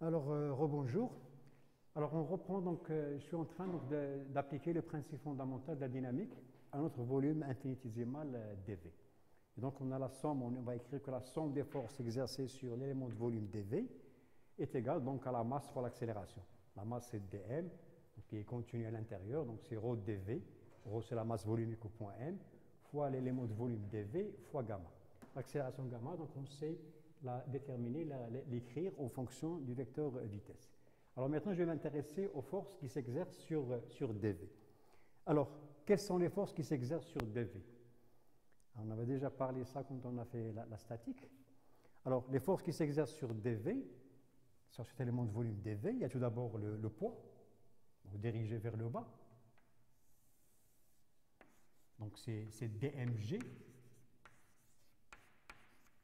Alors, rebonjour. Alors, on reprend donc, je suis en train d'appliquer le principe fondamental de la dynamique à notre volume infinitésimal dV. Et donc, on a la somme, on va écrire que la somme des forces exercées sur l'élément de volume dV est égale donc à la masse fois l'accélération. La masse c'est dm, donc, qui est contenue à l'intérieur, donc c'est ρ dV. Ρ c'est la masse volumique au point M, fois l'élément de volume dV fois gamma. L'accélération gamma, donc on sait la déterminer, l'écrire en fonction du vecteur vitesse. Alors maintenant, je vais m'intéresser aux forces qui s'exercent sur dV. Alors, quelles sont les forces qui s'exercent sur dV? On avait déjà parlé de ça quand on a fait la statique. Alors, les forces qui s'exercent sur dV, sur cet élément de volume dV, il y a tout d'abord le poids, donc dirigé vers le bas. Donc, c'est dmg,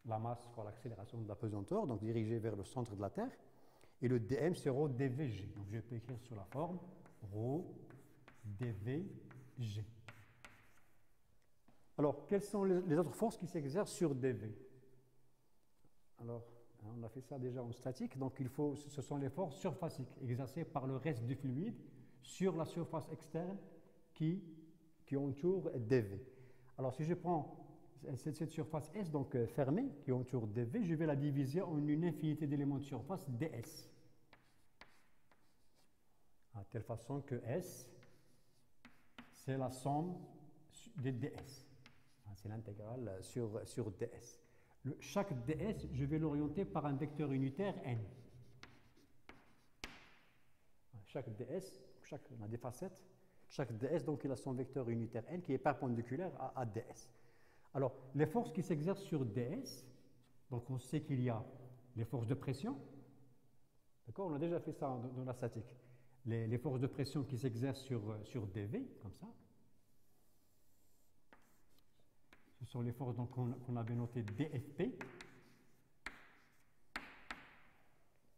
la masse fois l'accélération de la pesanteur, donc dirigée vers le centre de la Terre. Et le dm, c'est ρ dvg. Donc, je peux écrire sur la forme ρ dvg. Alors, quelles sont les autres forces qui s'exercent sur dv? Alors, on a fait ça déjà en statique. Donc, ce sont les forces surfaciques exercées par le reste du fluide sur la surface externe qui entoure dv. Alors, si je prends cette surface S, donc fermée, qui entoure dV, je vais la diviser en une infinité d'éléments de surface ds. De telle façon que S, c'est la somme des ds. C'est l'intégrale sur ds. Chaque ds, je vais l'orienter par un vecteur unitaire n. Chaque ds, on a des facettes, chaque ds, donc il a son vecteur unitaire n qui est perpendiculaire à ds. Alors, les forces qui s'exercent sur ds, donc on sait qu'il y a les forces de pression, d'accord, on a déjà fait ça dans la statique, les forces de pression qui s'exercent sur dV, comme ça. Ce sont les forces qu'on avait notées dFp,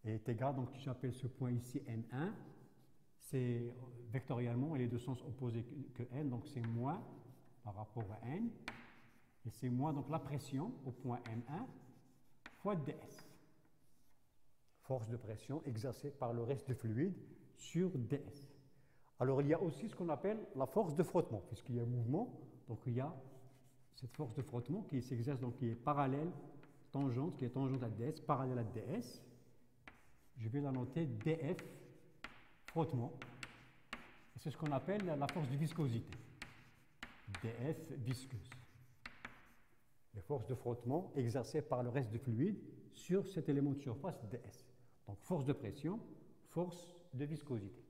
et est égal, donc j'appelle ce point ici N1, c'est vectoriellement, il est de sens opposé que N, donc c'est moins par rapport à N, et c'est moins donc la pression au point M1 fois ds. Force de pression exercée par le reste du fluide sur ds. Alors il y a aussi ce qu'on appelle la force de frottement, puisqu'il y a un mouvement, donc il y a cette force de frottement qui s'exerce, donc qui est parallèle, tangente, qui est tangente à ds, parallèle à ds. Je vais la noter df frottement. C'est ce qu'on appelle la force de viscosité. df visqueuse. Les forces de frottement exercées par le reste du fluide sur cet élément de surface ds. Donc force de pression, force de viscosité.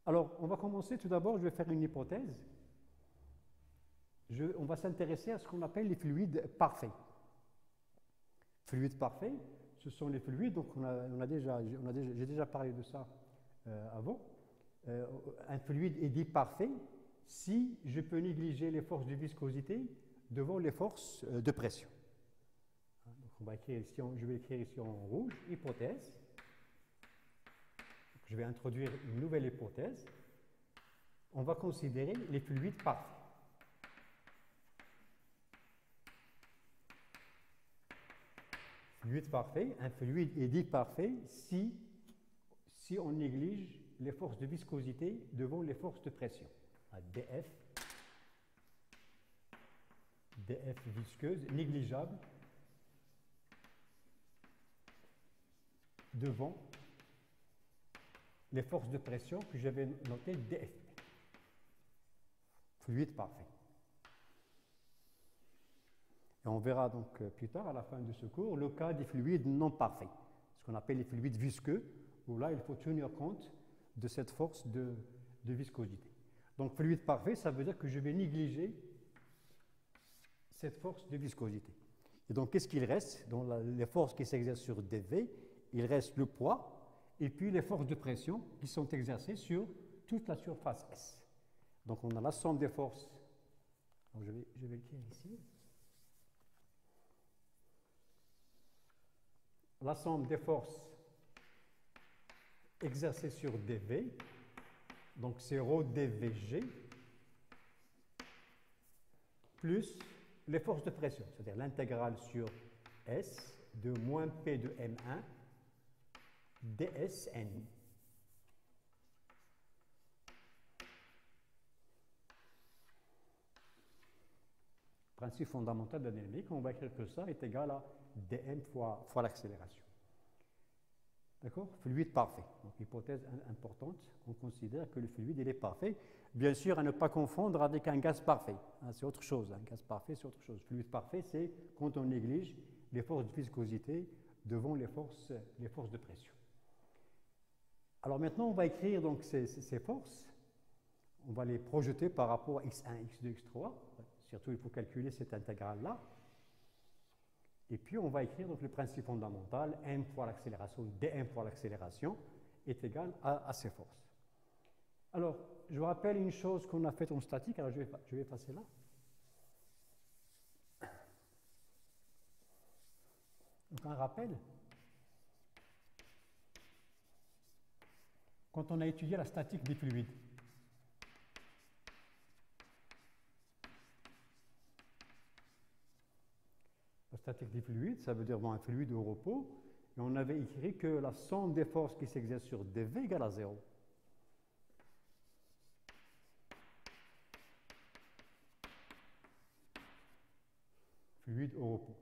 Alors, on va commencer tout d'abord, je vais faire une hypothèse. On va s'intéresser à ce qu'on appelle les fluides parfaits. Fluides parfaits, ce sont les fluides, donc j'ai déjà parlé de ça avant. Un fluide est dit parfait si je peux négliger les forces de viscosité devant les forces de pression. Donc on va écrire ici, je vais écrire ici en rouge, hypothèse. Donc je vais introduire une nouvelle hypothèse. On va considérer les fluides parfaits. Fluide parfait, un fluide est dit parfait si on néglige les forces de viscosité devant les forces de pression. dF visqueuse, négligeable, devant les forces de pression que j'avais notées dFp. Fluide parfait. Et on verra donc plus tard, à la fin de ce cours, le cas des fluides non parfaits, ce qu'on appelle les fluides visqueux, où là, il faut tenir compte de cette force de viscosité. Donc, fluide parfait, ça veut dire que je vais négliger cette force de viscosité. Et donc, qu'est-ce qu'il reste? Dans les forces qui s'exercent sur dV, il reste le poids et puis les forces de pression qui sont exercées sur toute la surface S. Donc, on a la somme des forces. Donc, je vais l'écrire ici. La somme des forces exercées sur dV, donc c'est ρ dvg, plus les forces de pression, c'est-à-dire l'intégrale sur S de moins P de M1 dsn. Principe fondamental de la dynamique, on va écrire que ça est égal à dm fois l'accélération. D'accord? Fluide parfait. Donc, hypothèse importante, on considère que le fluide il est parfait. Bien sûr, à ne pas confondre avec un gaz parfait. C'est autre chose. Un gaz parfait, c'est autre chose. Fluide parfait, c'est quand on néglige les forces de viscosité devant les forces de pression. Alors maintenant, on va écrire donc ces forces. On va les projeter par rapport à x1, x2, x3. Surtout, il faut calculer cette intégrale-là. Et puis, on va écrire donc le principe fondamental, m fois l'accélération, dm fois l'accélération, est égal à ces forces. Alors, je vous rappelle une chose qu'on a faite en statique, alors je vais effacer là. Donc, un rappel. Quand on a étudié la statique des fluides, la statique des fluides, ça veut dire un fluide au repos, et on avait écrit que la somme des forces qui s'exercent sur dv égale à 0. Fluide au repos.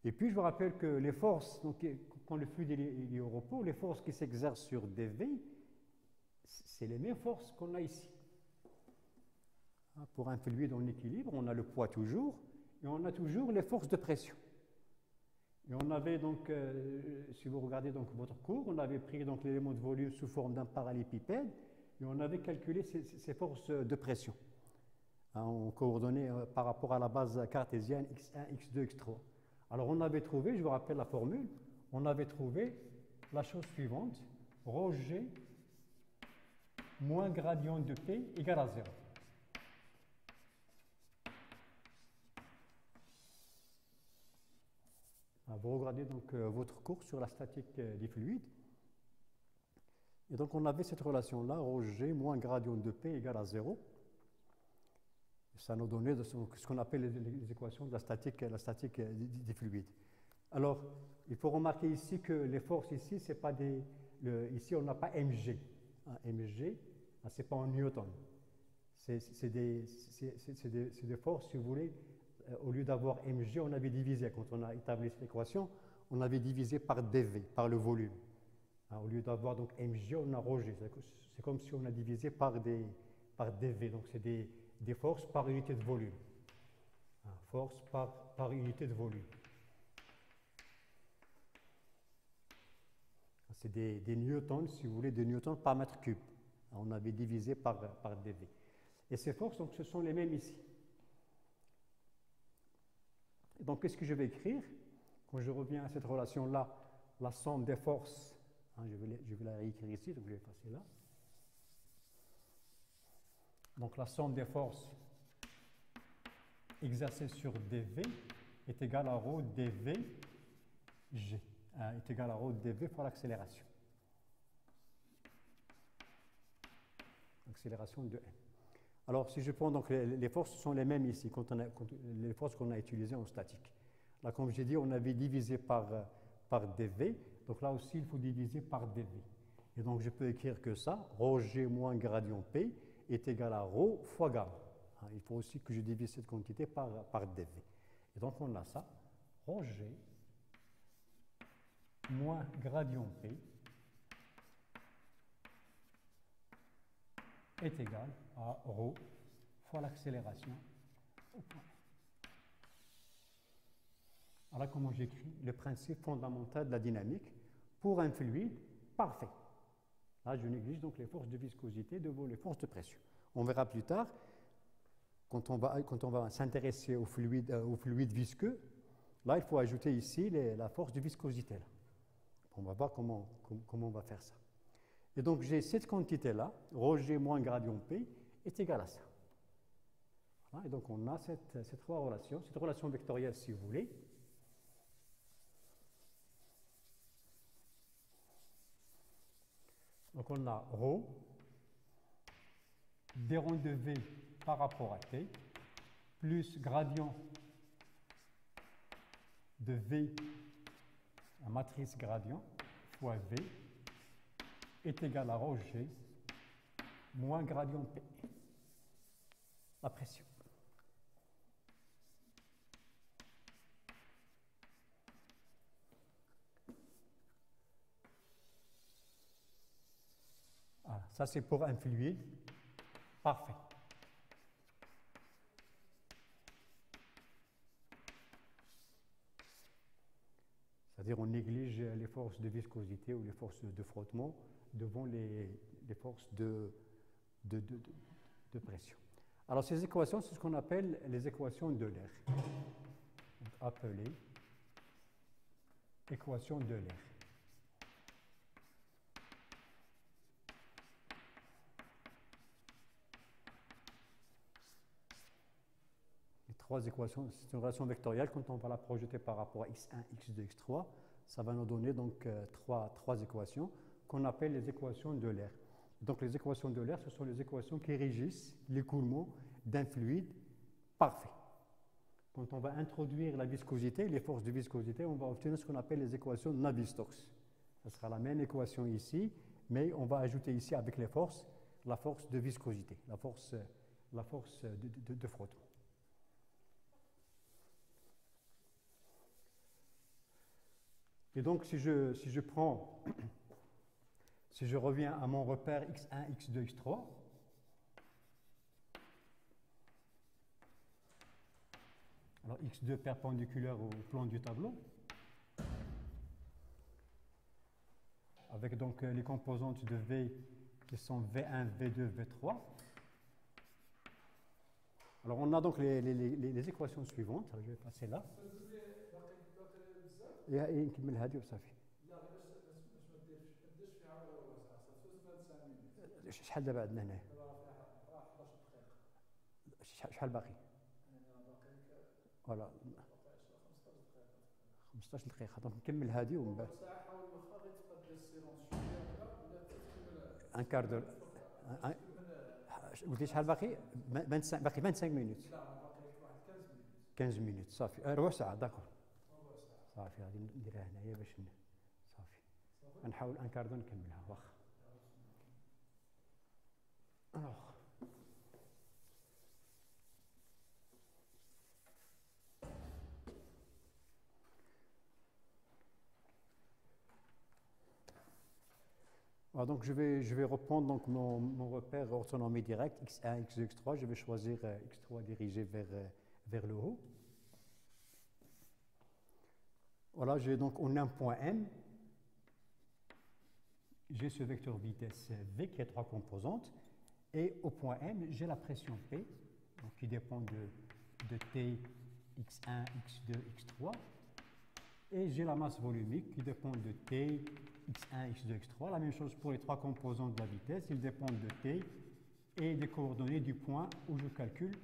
Et puis, je vous rappelle que les forces, donc, quand le fluide est au repos, les forces qui s'exercent sur dv, c'est les mêmes forces qu'on a ici. Pour un fluide en équilibre, on a le poids toujours, et on a toujours les forces de pression. Et on avait donc, si vous regardez donc votre cours, on avait pris donc l'élément de volume sous forme d'un parallélépipède, et on avait calculé ces forces de pression, en coordonnées par rapport à la base cartésienne x1, x2, x3. Alors on avait trouvé, je vous rappelle la formule, on avait trouvé la chose suivante, ρg moins gradient de P égale à 0. Vous regardez donc votre cours sur la statique des fluides. Et donc on avait cette relation-là, ρg moins gradient de P égale à 0. Ça nous donnait ce qu'on appelle les équations de la statique des fluides. Alors, il faut remarquer ici que les forces ici, c'est pas des... ici, on n'a pas mg. Mg, ce n'est pas en newton. C'est des forces, si vous voulez, au lieu d'avoir mg, on avait divisé, quand on a établi cette équation, on avait divisé par dv, par le volume. Au lieu d'avoir donc mg, on a ρg. C'est comme si on a divisé par dv. Donc, c'est des forces par unité de volume. Force par unité de volume. C'est des newtons, si vous voulez, des newtons par mètre cube. On avait divisé par dv. Et ces forces, donc, ce sont les mêmes ici. Et donc, qu'est-ce que je vais écrire? Quand je reviens à cette relation-là, la somme des forces, je vais la réécrire ici, donc je vais passer là. Donc, la somme des forces exercées sur dv est égale à ρ dv g, est égale à ρ dv fois l'accélération. Accélération de m. Alors, si je prends donc les forces sont les mêmes ici, les forces qu'on a utilisées en statique. Là, comme j'ai dit, on avait divisé par dv, donc là aussi, il faut diviser par dv. Et donc, je peux écrire que ça, ρg moins gradient p, est égal à ρ fois gamma. Il faut aussi que je divise cette quantité par dv. Et donc, on a ça, ρg moins gradient p est égal à ρ fois l'accélération au point. Alors, comment j'écris le principe fondamental de la dynamique pour un fluide parfait. Là, je néglige donc les forces de viscosité devant les forces de pression. On verra plus tard, quand on va s'intéresser au fluide visqueux, là, il faut ajouter ici la force de viscosité. Là. On va voir comment on va faire ça. Et donc, j'ai cette quantité-là, ρg moins gradient P, est égal à ça. Voilà, et donc, on a ces trois relations, cette relation vectorielle, si vous voulez. Donc, on a ρ, d rond de V par rapport à T, plus gradient de V, la matrice gradient, fois V est égal à rho G moins gradient P, la pression. Voilà, ça c'est pour un fluide parfait. C'est-à-dire on néglige les forces de viscosité ou les forces de frottement devant les forces de pression. Alors ces équations, c'est ce qu'on appelle les équations d'Euler. Appelées équations d'Euler. Les trois équations, c'est une relation vectorielle. Quand on va la projeter par rapport à x1, x2, x3, ça va nous donner donc trois équations qu'on appelle les équations d'Euler. Donc les équations d'Euler, ce sont les équations qui régissent l'écoulement d'un fluide parfait. Quand on va introduire la viscosité, les forces de viscosité, on va obtenir ce qu'on appelle les équations de Navier-Stokes. Ce sera la même équation ici, mais on va ajouter ici avec les forces, la force de viscosité, la force de frottement. Et donc si je prends, si je reviens à mon repère x1, x2, x3, alors x2 perpendiculaire au plan du tableau, avec donc les composantes de V qui sont V1, V2, V3. Alors on a donc les équations suivantes. Alors, je vais passer là. نكمل هذه وصافي. لا باش ما تديرش فيها واسعه، صافي 25 مينوت. شحال دابا عندنا هنا؟ راه 11 دقيقة. شحال باقي؟ باقي فوالا 15 دقيقة. دونك نكمل هذه ومن بعد ساعة حاول واخا غير تبقى دير السيلونس شوية ولا تكمل ان كاردور. قلت لي شحال باقي؟ 25 باقي 25 مينوت. لا باقي لك واحد 15 مينوت. 15 مينوت صافي ربع ساعة داكور. صافي غادي نديرها هنايا باش صافي غنحاول ان كاردو نكملها واخا. Donc je vais reprendre donc mon repère orthonormé direct x1, x2, x3. Je vais choisir x3 dirigé vers le haut. Voilà, j'ai donc on a un point M. J'ai ce vecteur vitesse V qui a trois composantes. Et au point M, j'ai la pression P, donc qui dépend de T, x1, x2, x3. Et j'ai la masse volumique qui dépend de T, x1, x2, x3. La même chose pour les trois composantes de la vitesse. Ils dépendent de T et des coordonnées du point où je calcule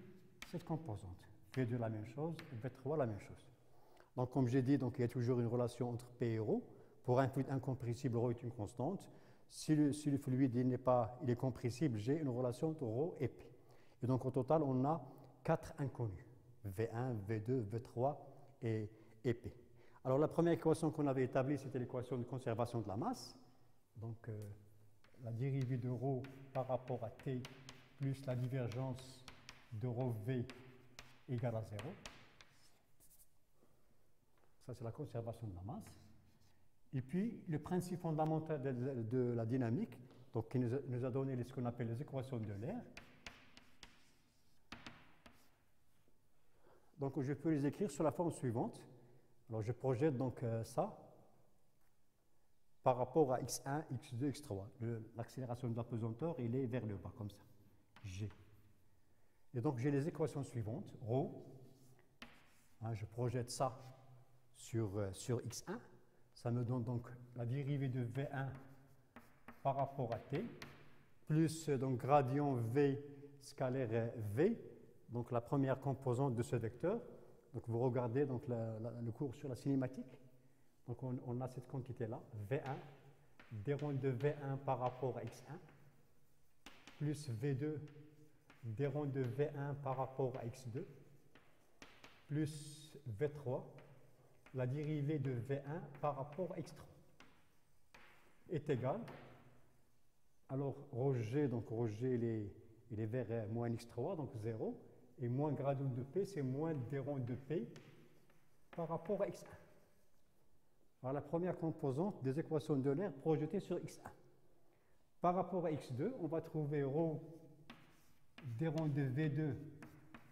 cette composante. V2 la même chose, V3 la même chose. Donc, comme j'ai dit, donc, il y a toujours une relation entre P et ρ. Pour un fluide incompressible, ρ est une constante. Si le fluide il est compressible, j'ai une relation entre ρ et P. Et donc, au total, on a 4 inconnus. V1, V2, V3 et P. Alors, la première équation qu'on avait établie, c'était l'équation de conservation de la masse. Donc, la dérivée de ρ par rapport à T plus la divergence de ρV égale à 0. Ça, c'est la conservation de la masse. Et puis, le principe fondamental de la dynamique, donc, qui nous a donné ce qu'on appelle les équations de l'air. Donc, je peux les écrire sur la forme suivante. Alors, je projette donc ça par rapport à x1, x2, x3. L'accélération de l'apesanteur, il est vers le bas, comme ça. G. Et donc, j'ai les équations suivantes. ρ, je projette ça sur x1. Ça me donne donc la dérivée de V1 par rapport à T, plus donc gradient V scalaire V, donc la première composante de ce vecteur. Donc vous regardez donc le cours sur la cinématique. Donc on a cette quantité-là, V1, dérond de V1 par rapport à x1, plus V2, dérond de V1 par rapport à x2, plus V3, la dérivée de V1 par rapport à x3. est égal. Alors, rho G, donc rho G, il est vers moins x3, donc 0. Et moins gradient de P, c'est moins d rond de P par rapport à x1. Voilà la première composante des équations de l'air projetées sur x1. Par rapport à x2, on va trouver ρ d rond de V2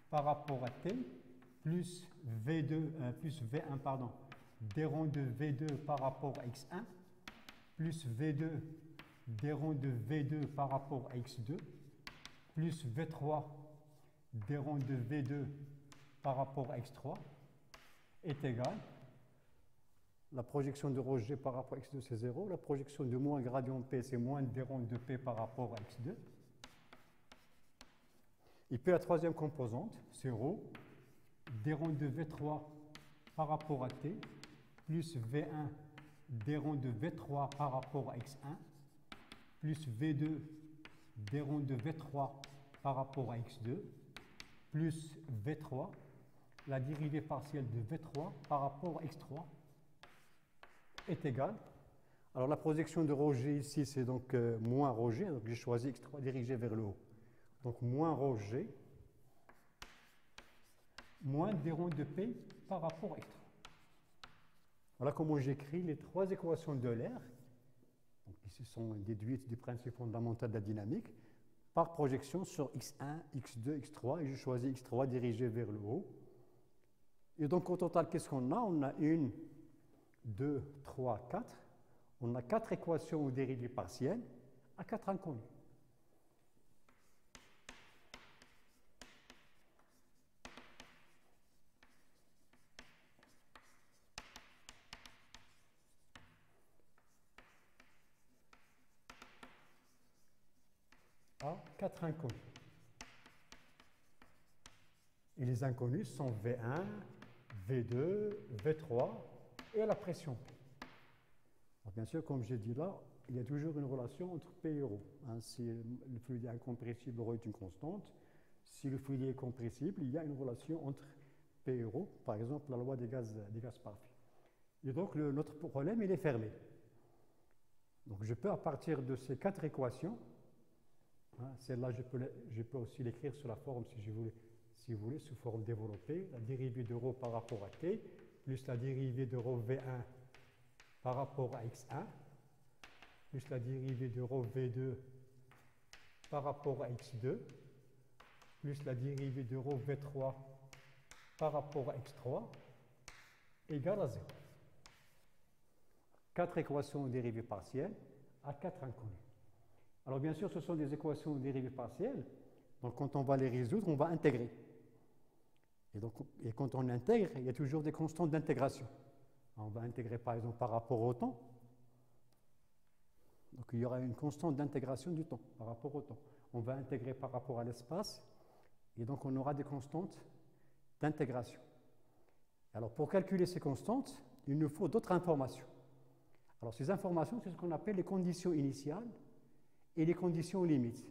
par rapport à T, plus V1, pardon, d rond de V2 par rapport à x1, plus V2 d rond de V2 par rapport à x2, plus V3 d rond de V2 par rapport à x3 est égal. La projection de ρ G par rapport à x2, c'est 0. La projection de moins gradient P, c'est moins d rond de P par rapport à x2. Et puis la troisième composante, c'est ρ d rond de V3 par rapport à T, plus V1 d rond de V3 par rapport à x1, plus V2 d rond de V3 par rapport à x2, plus V3, la dérivée partielle de V3 par rapport à x3 est égale. Alors la projection de ρ G ici, c'est donc moins ρ G, donc j'ai choisi x3 dirigé vers le haut. Donc moins ρ G, moins d rond de P par rapport à x3. Voilà comment j'écris les trois équations de l'air, donc ici sont déduites du principe fondamental de la dynamique, par projection sur x1, x2, x3, et je choisis x3 dirigé vers le haut. Et donc au total, qu'est-ce qu'on a? On a 1, 2, 3, 4. On a 4 équations aux dérivées partielles à 4 inconnus. À 4 inconnus. Et les inconnus sont V1, V2, V3 et à la pression P. Alors bien sûr, comme j'ai dit là, il y a toujours une relation entre P et ρ. Si le fluide est incompressible, ρ est une constante. Si le fluide est compressible, il y a une relation entre P et ρ, par exemple la loi des gaz parfaits. Et donc notre problème, il est fermé. Donc je peux, à partir de ces 4 équations, celle-là, je peux aussi l'écrire sur la forme, si vous voulez, sous forme développée, la dérivée de ρ par rapport à t, plus la dérivée de ρ V1 par rapport à x1, plus la dérivée de ρ V2 par rapport à x2, plus la dérivée de ρ V3 par rapport à x3, égale à 0. 4 équations aux dérivées partielles à 4 inconnus. Alors bien sûr, ce sont des équations aux dérivées partielles, donc quand on va les résoudre, on va intégrer. Et quand on intègre, il y a toujours des constantes d'intégration. On va intégrer par exemple par rapport au temps. Donc il y aura une constante d'intégration du temps par rapport au temps. On va intégrer par rapport à l'espace, et donc on aura des constantes d'intégration. Alors pour calculer ces constantes, il nous faut d'autres informations. Alors ces informations, c'est ce qu'on appelle les conditions initiales et les conditions limites.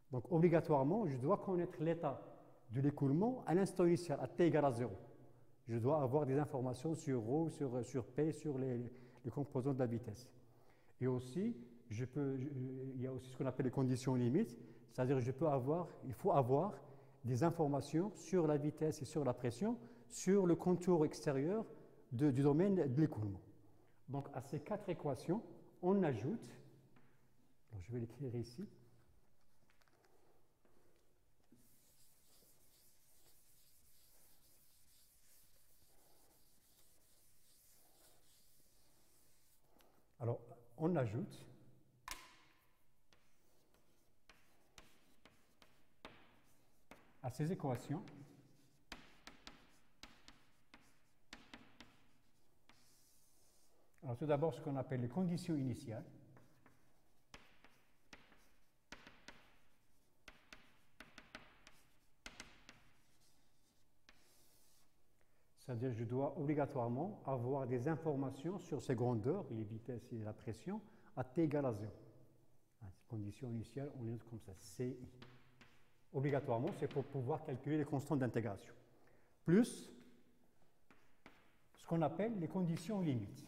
Donc obligatoirement, je dois connaître l'état de l'écoulement à l'instant initial, à t égale à 0. Je dois avoir des informations sur ρ, sur P, sur les composants de la vitesse. Et aussi, il y a aussi ce qu'on appelle les conditions limites, c'est-à-dire il faut avoir des informations sur la vitesse et sur la pression, sur le contour extérieur du domaine de l'écoulement. Donc à ces 4 équations, on ajoute, alors je vais l'écrire ici, alors on ajoute à ces équations alors tout d'abord ce qu'on appelle les conditions initiales. C'est-à-dire que je dois obligatoirement avoir des informations sur ces grandeurs, les vitesses et la pression, à t égale à 0. Ces conditions initiales, on les note comme ça, CI. Obligatoirement, c'est pour pouvoir calculer les constantes d'intégration. Plus ce qu'on appelle les conditions limites.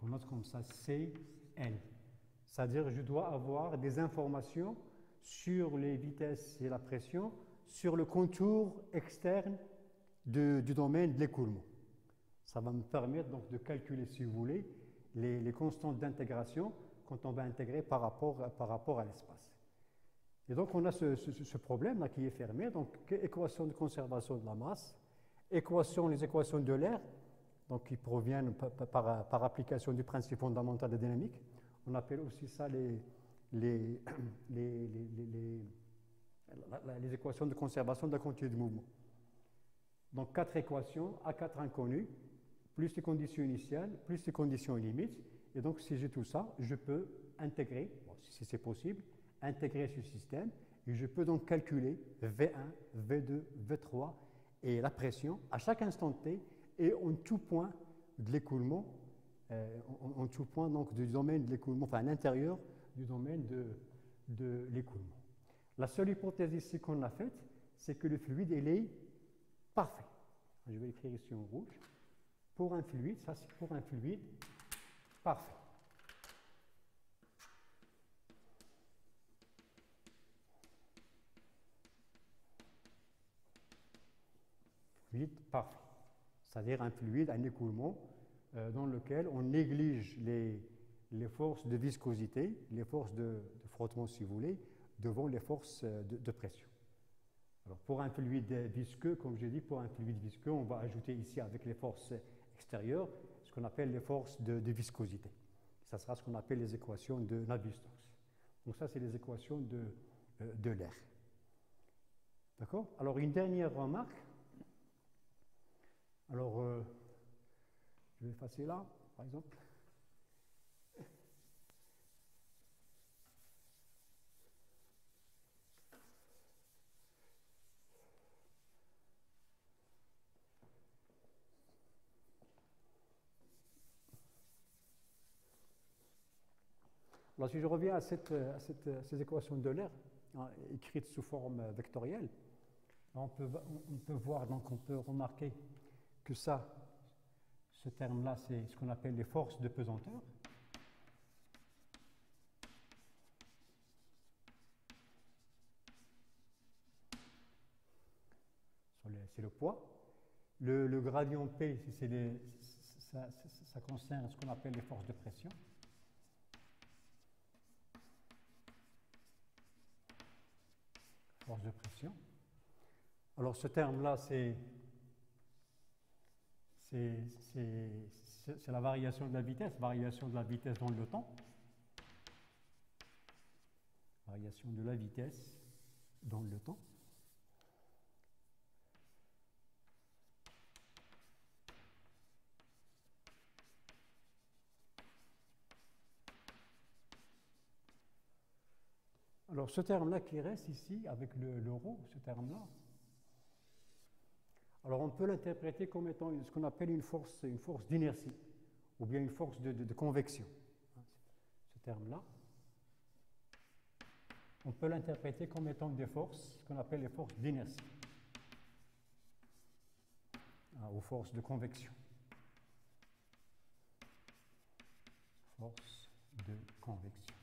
qu'on note comme ça CL. C'est-à-dire que je dois avoir des informations sur les vitesses et la pression sur le contour externe du domaine de l'écoulement. Ça va me permettre donc de calculer, si vous voulez, les constantes d'intégration quand on va intégrer par rapport à l'espace. Et donc on a ce problème-là qui est fermé, donc équation de conservation de la masse, les équations de l'air, donc qui proviennent par application du principe fondamental de dynamique. On appelle aussi ça les équations de conservation de la quantité de mouvement. Donc 4 équations à 4 inconnus, plus les conditions initiales, plus les conditions limites. Et donc si j'ai tout ça, je peux intégrer, bon, si c'est possible, intégrer ce système et je peux donc calculer V1, V2, V3 et la pression à chaque instant T et en tout point de l'écoulement, en tout point donc du domaine de l'écoulement, enfin à l'intérieur du domaine de l'écoulement. La seule hypothèse ici qu'on a faite, c'est que le fluide il est parfait. Je vais l'écrire ici en rouge. Pour un fluide, ça c'est pour un fluide parfait. Fluide parfait. C'est-à-dire un fluide, un écoulement dans lequel on néglige les forces de viscosité, les forces de frottement si vous voulez, devant les forces de pression. Alors pour un fluide visqueux, comme j'ai dit, pour un fluide visqueux, on va ajouter ici avec les forces extérieures ce qu'on appelle les forces de viscosité. Ça sera ce qu'on appelle les équations de Navier-Stokes. Donc ça, c'est les équations de l'air. D'accord? Alors une dernière remarque. Alors, je vais effacer là, par exemple. Alors, si je reviens à ces équations de l'air, hein, écrites sous forme vectorielle, on peut voir, donc on peut remarquer que ça, ce terme-là, c'est ce qu'on appelle les forces de pesanteur. C'est le poids. Le gradient P, ça concerne ce qu'on appelle les forces de pression. Force de pression. Alors ce terme-là, c'est la variation de la vitesse dans le temps. Variation de la vitesse dans le temps. Alors ce terme-là qui reste ici, avec le rho, ce terme-là, alors on peut l'interpréter comme étant ce qu'on appelle une force d'inertie, ou bien une force de convection. Ce terme-là, on peut l'interpréter comme étant des forces, ce qu'on appelle les forces d'inertie, ou forces de convection. Force de convection.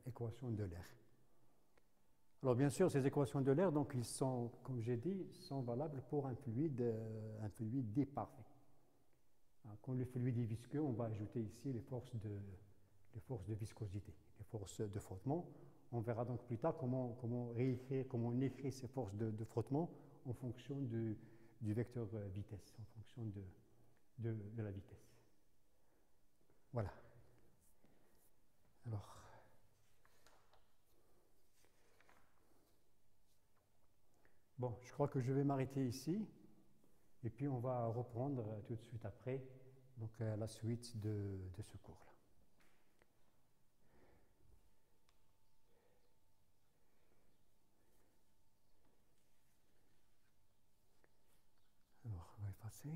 Équation de l'air. Alors bien sûr, ces équations de l'air, donc ils sont, comme j'ai dit, sont valables pour un fluide dit parfait. Quand le fluide est visqueux, on va ajouter ici les forces de viscosité, les forces de frottement. On verra donc plus tard comment on écrit ces forces de frottement en fonction du vecteur vitesse, en fonction de la vitesse. Voilà. Alors, bon, je crois que je vais m'arrêter ici et puis on va reprendre tout de suite après donc, la suite de ce cours-là. Alors, on va effacer.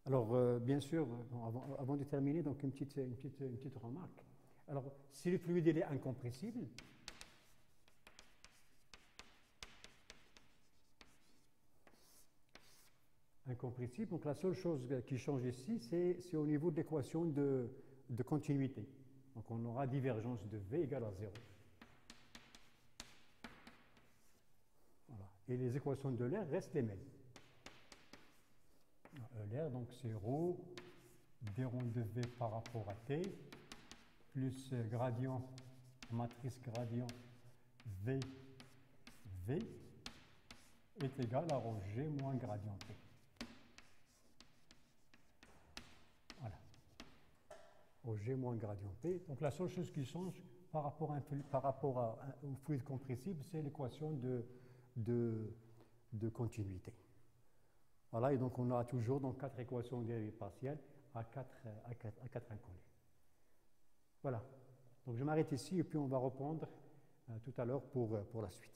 Alors, bien sûr, bon, avant de terminer, donc une petite remarque. Alors, si le fluide il est incompressible, donc la seule chose qui change ici, c'est au niveau de l'équation de continuité. Donc, on aura divergence de V égale à 0. Voilà. Et les équations de l'air restent les mêmes. L'air, donc c'est ρ d rond de V par rapport à T, plus gradient, matrice gradient V, V, est égal à rho G moins gradient T. Voilà. Rho G moins gradient T. Donc la seule chose qui change par rapport au fluide compressible, c'est l'équation de continuité. Voilà, et donc on a toujours donc 4 équations de dérivée partielle à 4 inconnues. Voilà, donc je m'arrête ici et puis on va reprendre tout à l'heure pour la suite.